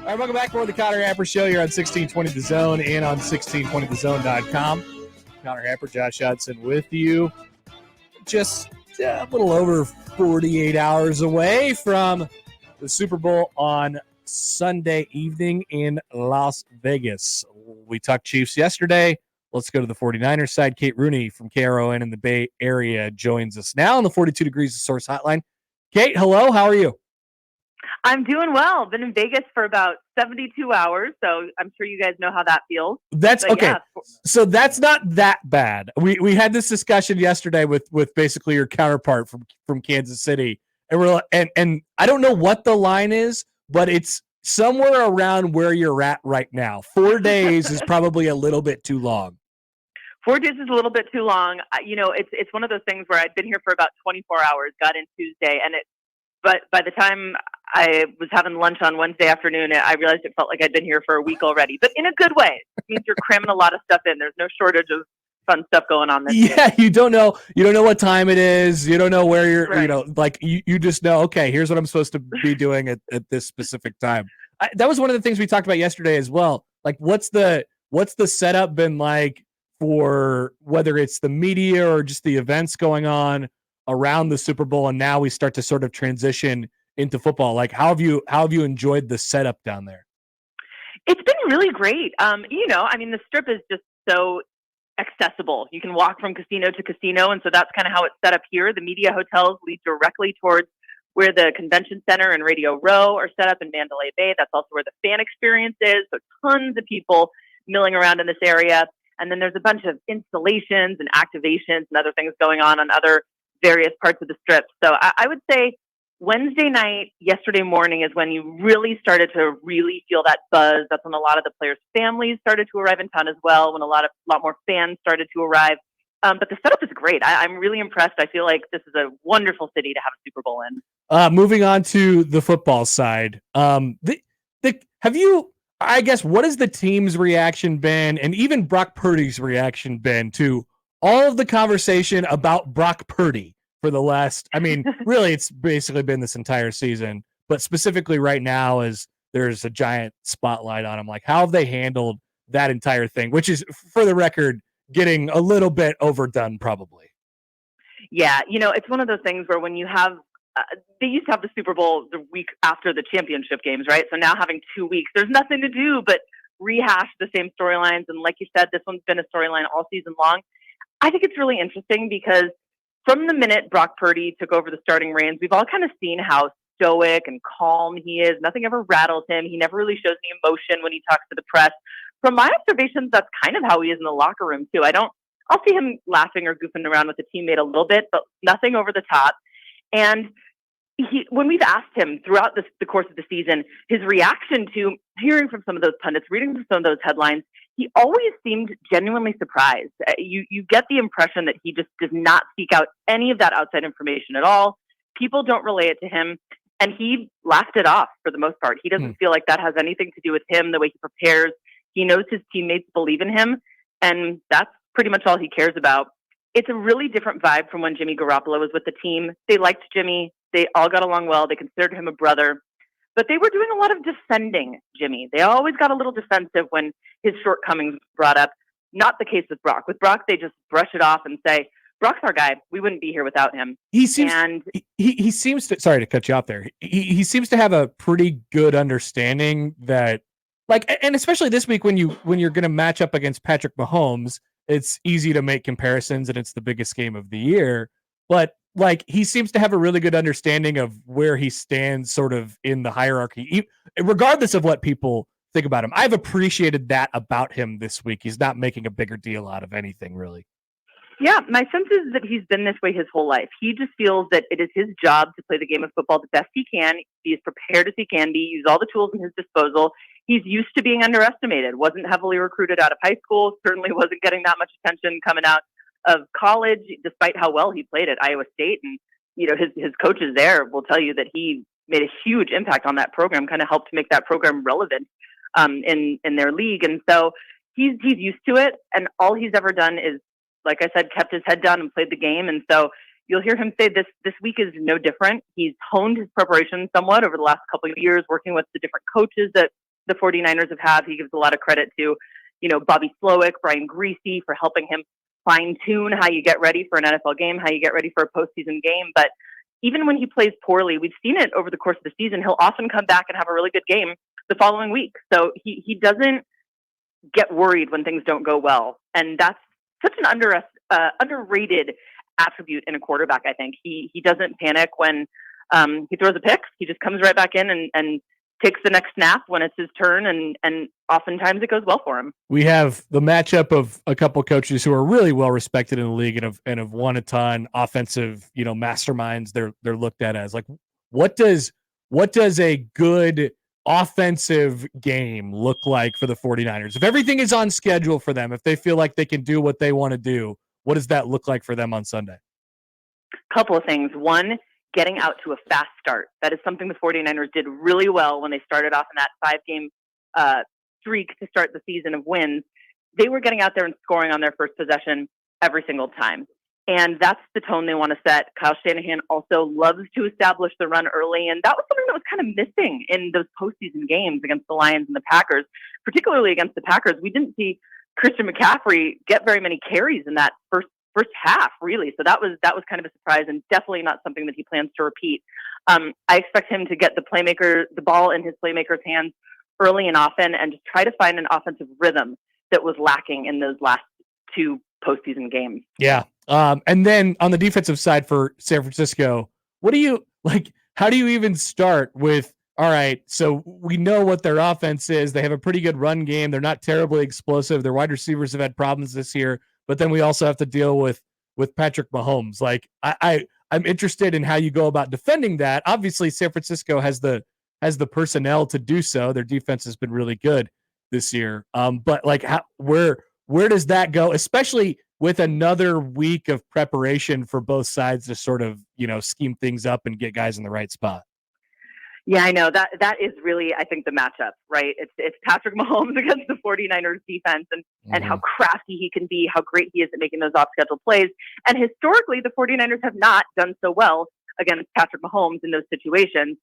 All right, welcome back for the Connor Happer Show. You're on 1620 The Zone and on 1620thezone.com. Connor Happer, Josh Hudson with you. Just a little over 48 hours away from the Super Bowl on Sunday evening in Las Vegas. We talked Chiefs yesterday. Let's go to the 49ers side. Kate Rooney from KRON in the Bay Area joins us now on the 42 Degrees of Source hotline. Kate, hello. How are you? I'm doing well. Been in Vegas for about 72 hours, so I'm sure you guys know how that feels. That's but okay. Yeah. So that's not that bad. We had this discussion yesterday with basically your counterpart from Kansas City, and I don't know what the line is, but it's somewhere around where you're at right now. 4 days is probably a little bit too long. 4 days is a little bit too long. It's one of those things where I'd been here for about 24 hours, got in Tuesday, but by the time I was having lunch on Wednesday afternoon, I realized it felt like I'd been here for a week already, but in a good way. It means you're cramming a lot of stuff in. There's no shortage of fun stuff going on this Yeah, you don't know what time it is. You don't know where you're, right. You just know, okay, here's what I'm supposed to be doing at this specific time. That was one of the things we talked about yesterday as well. Like, what's the setup been like for whether it's the media or just the events going on around the Super Bowl, and now we start to sort of transition into football? Like, how have you enjoyed the setup down there? It's been really great. The Strip is just so accessible. You can walk from casino to casino, and so that's kind of how it's set up here. The media hotels lead directly towards where the convention center and Radio Row are set up in Mandalay Bay. That's also where the fan experience is. So tons of people milling around in this area. And then there's a bunch of installations and activations and other things going on other various parts of the Strip. So I would say Wednesday night, yesterday morning is when you really started to really feel that buzz. That's when a lot of the players' families started to arrive in town as well, when a lot more fans started to arrive. But the setup is great. I'm really impressed. I feel like this is a wonderful city to have a Super Bowl in. Moving on to the football side, I guess, what has the team's reaction been, and even Brock Purdy's reaction been to all of the conversation about Brock Purdy for the last, really, it's basically been this entire season, but specifically right now as there's a giant spotlight on him? Like, how have they handled that entire thing, which is, for the record, getting a little bit overdone probably? Yeah, it's one of those things where when you have, they used to have the Super Bowl the week after the championship games, right? So now having 2 weeks, there's nothing to do but rehash the same storylines. And like you said, this one's been a storyline all season long. I think it's really interesting because from the minute Brock Purdy took over the starting reins, we've all kind of seen how stoic and calm he is. Nothing ever rattles him. He never really shows any emotion when he talks to the press. From my observations, that's kind of how he is in the locker room too. I'll see him laughing or goofing around with a teammate a little bit, but nothing over the top. And when we've asked him throughout the course of the season, his reaction to hearing from some of those pundits, reading from some of those headlines, he always seemed genuinely surprised. You get the impression that he just does not seek out any of that outside information at all. People don't relay it to him, and he laughed it off for the most part. He doesn't feel like that has anything to do with him, the way he prepares. He knows his teammates believe in him, and that's pretty much all he cares about. It's a really different vibe from when Jimmy Garoppolo was with the team. They liked Jimmy. They all got along well. They considered him a brother. But they were doing a lot of defending Jimmy. They always got a little defensive when his shortcomings were brought up. Not the case with Brock. With Brock, they just brush it off and say, Brock's our guy. We wouldn't be here without him. He seems to, sorry to cut you off there. He seems to have a pretty good understanding that, like, and especially this week when you're going to match up against Patrick Mahomes, it's easy to make comparisons and it's the biggest game of the year. But like, he seems to have a really good understanding of where he stands sort of in the hierarchy, regardless of what people think about him. I've appreciated that about him this week. He's not making a bigger deal out of anything, really. Yeah, my sense is that he's been this way his whole life. He just feels that it is his job to play the game of football the best he can, be as prepared as he can be, use all the tools in his disposal. He's used to being underestimated, wasn't heavily recruited out of high school, certainly wasn't getting that much attention coming out of college, despite how well he played at Iowa State. And, his coaches there will tell you that he made a huge impact on that program, kind of helped make that program relevant in their league. And so he's used to it. And all he's ever done is, like I said, kept his head down and played the game. And so you'll hear him say this week is no different. He's honed his preparation somewhat over the last couple of years, working with the different coaches that the 49ers have had. He gives a lot of credit to, Bobby Slowick, Brian Greasy for helping him fine-tune how you get ready for an NFL game, how you get ready for a postseason game. But even when he plays poorly, we've seen it over the course of the season, he'll often come back and have a really good game the following week. So he doesn't get worried when things don't go well. And that's such an underrated attribute in a quarterback, I think. He doesn't panic when he throws a pick. He just comes right back in and takes the next snap when it's his turn, and oftentimes it goes well for him. We have the matchup of a couple coaches who are really well respected in the league and have won a ton, offensive, masterminds. They're looked at as like, what does a good offensive game look like for the 49ers? If everything is on schedule for them, if they feel like they can do what they want to do, what does that look like for them on Sunday? Couple of things. One, getting out to a fast start. That is something the 49ers did really well when they started off in that 5-game streak to start the season of wins. They were getting out there and scoring on their first possession every single time. And that's the tone they want to set. Kyle Shanahan also loves to establish the run early, and that was something that was kind of missing in those postseason games against the Lions and the Packers, particularly against the Packers. We didn't see Christian McCaffrey get very many carries in that first half, really. So that was kind of a surprise, and definitely not something that he plans to repeat. I expect him to get the ball in his playmaker's hands early and often, and just try to find an offensive rhythm that was lacking in those last two postseason games. Yeah. And then on the defensive side for San Francisco, how do you even start with, all right, so we know what their offense is. They have a pretty good run game. They're not terribly explosive. Their wide receivers have had problems this year, but then we also have to deal with Patrick Mahomes. Like, I'm interested in how you go about defending that. Obviously, San Francisco has the personnel to do so. Their defense has been really good this year. But like, where does that go, especially with another week of preparation for both sides to sort of, scheme things up and get guys in the right spot? Yeah, I know that is really, I think, the matchup, right? It's Patrick Mahomes against the 49ers defense, and how crafty he can be, how great he is at making those off-schedule plays. And historically, the 49ers have not done so well against Patrick Mahomes in those situations.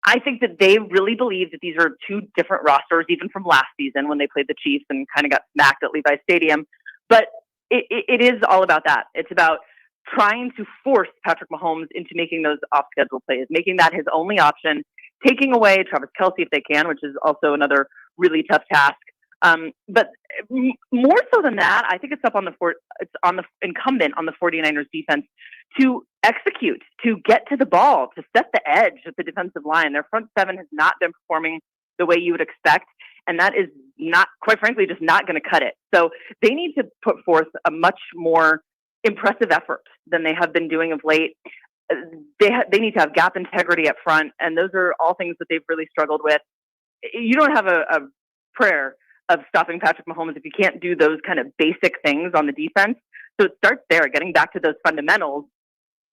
I think that they really believe that these are two different rosters, even from last season when they played the Chiefs and kind of got smacked at Levi Stadium. But it is all about that. It's about trying to force Patrick Mahomes into making those off-schedule plays, making that his only option, taking away Travis Kelce if they can, which is also another really tough task. But more so than that, I think it's on the incumbent on the 49ers defense to execute, to get to the ball, to set the edge at the defensive line. Their front seven has not been performing the way you would expect, and that is not, quite frankly, just not going to cut it. So they need to put forth a much more impressive effort than they have been doing of late. They need to have gap integrity up front, and those are all things that they've really struggled with. You don't have a prayer of stopping Patrick Mahomes if you can't do those kind of basic things on the defense. So it starts there, getting back to those fundamentals.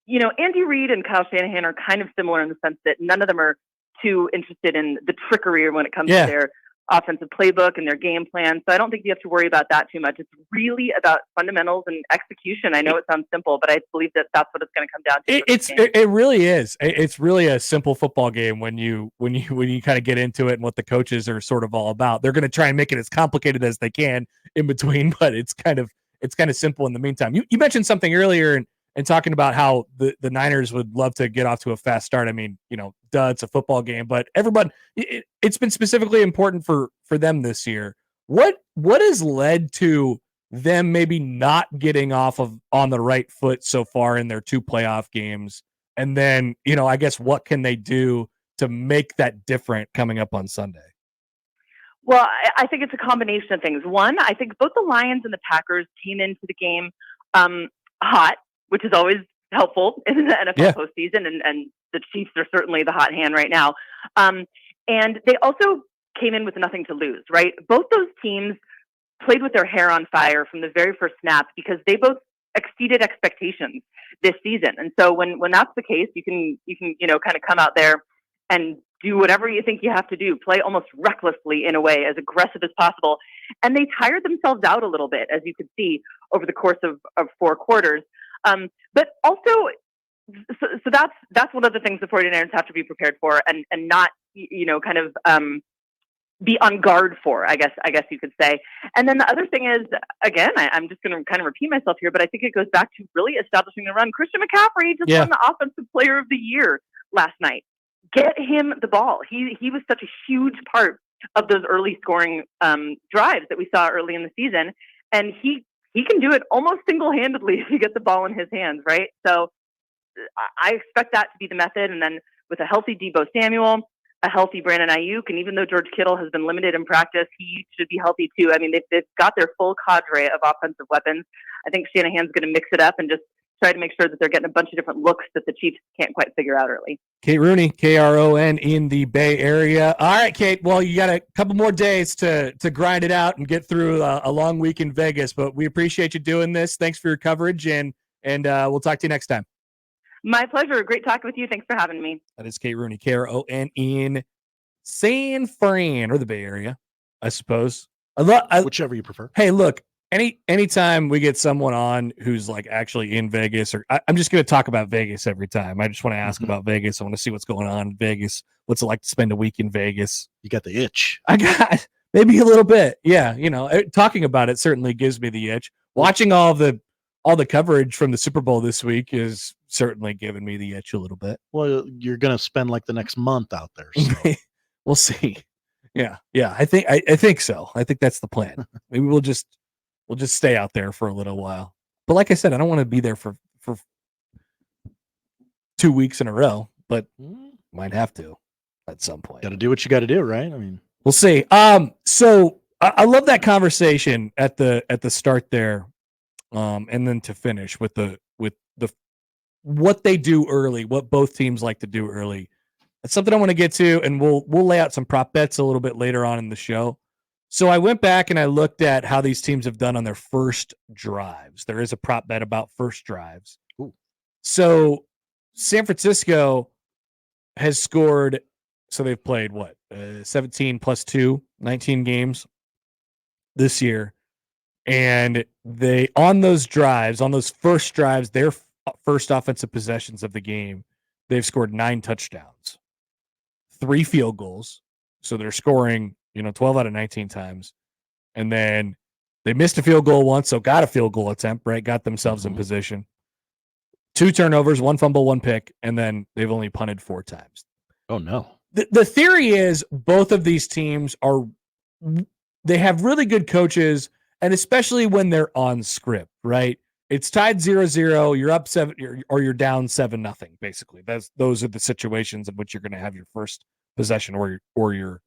Andy Reid and Kyle Shanahan are kind of similar in the sense that none of them are too interested in the trickery when it comes to their offensive playbook and their game plan. So I don't think you have to worry about that too much. It's really about fundamentals and execution. I know it sounds simple, but I believe that that's what it's going to come down to. It really is. It's really a simple football game when you kind of get into it and what the coaches are sort of all about. They're going to try and make it as complicated as they can in between, but it's kind of simple in the meantime. You mentioned something earlier and talking about how the Niners would love to get off to a fast start. I mean, it's a football game, but everybody, it's been specifically important for them this year. What has led to them maybe not getting off on the right foot so far in their two playoff games? And then, I guess what can they do to make that different coming up on Sunday? Well, I think it's a combination of things. One, I think both the Lions and the Packers came into the game hot, which is always helpful in the NFL postseason, and the Chiefs are certainly the hot hand right now. And they also came in with nothing to lose, right? Both those teams played with their hair on fire from the very first snap because they both exceeded expectations this season. And so when that's the case, you can kind of come out there and do whatever you think you have to do, play almost recklessly in a way, as aggressive as possible. And they tired themselves out a little bit, as you could see over the course of 4 quarters. But also, so that's one of the things the 49ers have to be prepared for, and not, kind of be on guard for, I guess you could say. And then the other thing is, again, I'm just going to kind of repeat myself here, but I think it goes back to really establishing the run. Christian McCaffrey just won the Offensive Player of the Year last night. Get him the ball. He was such a huge part of those early scoring drives that we saw early in the season, and he can do it almost single-handedly if you get the ball in his hands, right? So I expect that to be the method, and then with a healthy Deebo Samuel, a healthy Brandon Ayuk, and even though George Kittle has been limited in practice, he should be healthy too. I mean, they've got their full cadre of offensive weapons. I think Shanahan's going to mix it up and just try to make sure that they're getting a bunch of different looks that the Chiefs can't quite figure out early. Kate Rooney, KRON in the Bay Area. All right, Kate. Well, you got a couple more days to grind it out and get through a long week in Vegas, but we appreciate you doing this. Thanks for your coverage, and we'll talk to you next time. My pleasure. Great talking with you. Thanks for having me. That is Kate Rooney, KRON in San Fran, or the Bay Area, I suppose. Whichever you prefer. Hey, look, anytime we get someone on who's like actually in Vegas, or I'm just going to talk about Vegas every time. I just want to ask about Vegas. I want to see what's going on in Vegas. What's it like to spend a week in Vegas? You got the itch. I got maybe a little bit. Yeah, talking about it certainly gives me the itch. Watching all the coverage from the Super Bowl this week is certainly giving me the itch a little bit. Well, you're going to spend like the next month out there. So. We'll see. Yeah. I think so. I think that's the plan. Maybe we'll just stay out there for a little while. But like I said, I don't want to be there for 2 weeks in a row, but might have to at some point. Got to do what you got to do, right? I mean, we'll see. So I love that conversation at the start there, and then to finish with the what they do early, what both teams like to do early. It's something I want to get to, and we'll lay out some prop bets a little bit later on in the show. So I went back and I looked at how these teams have done on their first drives. There is a prop bet about first drives. Ooh. So San Francisco has scored, so they've played 17 plus 2, 19 games this year. And they, on those first drives, their first offensive possessions of the game, they've scored 9 touchdowns, 3 field goals. So they're scoring, 12 out of 19 times. And then they missed a field goal once, so got a field goal attempt, right? Got themselves in position. 2 turnovers, 1 fumble, 1 pick, and then they've only punted 4 times. Oh, no. The theory is both of these teams they have really good coaches, and especially when they're on script, right? It's tied 0-0, you're up 7, or you're down 7-0, basically. Those are the situations in which you're going to have your first possession or you're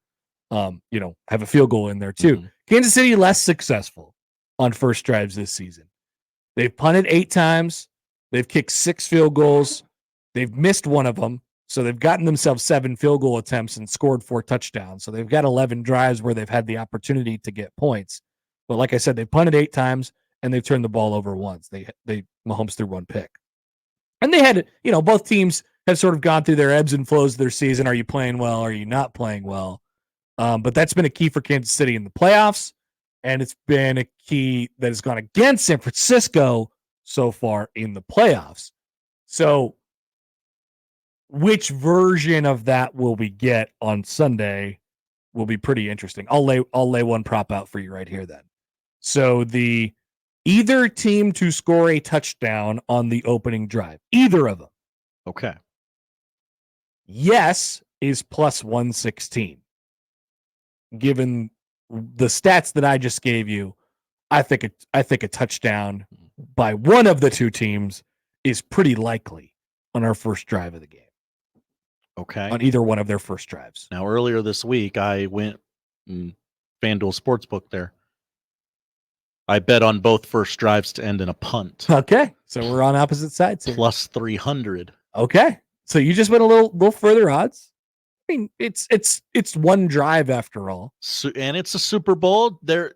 have a field goal in there too. Mm-hmm. Kansas City less successful on first drives this season. They've punted 8 times. They've kicked 6 field goals. They've missed 1 of them. So they've gotten themselves 7 field goal attempts and scored 4 touchdowns. So they've got 11 drives where they've had the opportunity to get points. But like I said, they've punted 8 times and they've turned the ball over once. Mahomes threw 1 pick. And they had, both teams have sort of gone through their ebbs and flows of their season. Are you playing well? Are you not playing well? But that's been a key for Kansas City in the playoffs. And it's been a key that has gone against San Francisco so far in the playoffs. So which version of that will we get on Sunday will be pretty interesting. I'll lay one prop out for you right here then. So either team to score a touchdown on the opening drive, either of them. Okay. Yes is plus 116. Given the stats that I just gave you, I think a touchdown by one of the 2 teams is pretty likely on our first drive of the game. Okay. On either one of their first drives. Now, earlier this week, I went FanDuel Sportsbook there. I bet on both first drives to end in a punt. Okay. So we're on opposite sides here. Plus 300. Okay. So you just went a little further odds. I mean, it's one drive after all. And it's a Super Bowl. They're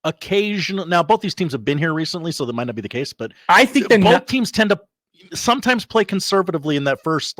occasional. Now, both these teams have been here recently, so that might not be the case, but I think both teams tend to sometimes play conservatively in that first,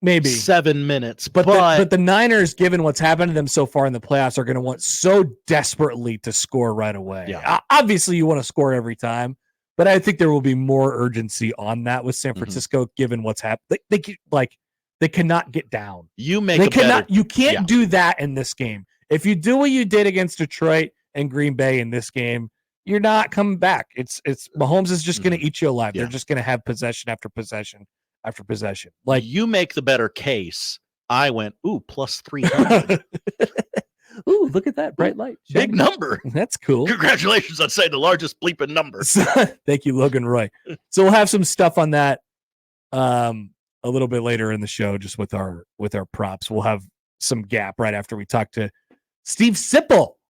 maybe 7 minutes. But the Niners, given what's happened to them so far in the playoffs, are going to want so desperately to score right away. Yeah. Obviously, you want to score every time, but I think there will be more urgency on that with San Francisco, given what's happened. They cannot get down. You can't do that in this game. If you do what you did against Detroit and Green Bay in this game, you're not coming back. It's Mahomes is just going to eat you alive. Yeah. They're just going to have possession after possession after possession. Like you make the better case. I went, plus 300. Ooh, look at that bright light. Big number. That's cool. Congratulations on saying the largest bleeping number. Thank you, Logan Roy. So we'll have some stuff on that a little bit later in the show, just with our props. We'll have some gap right after we talk to Steve Sipple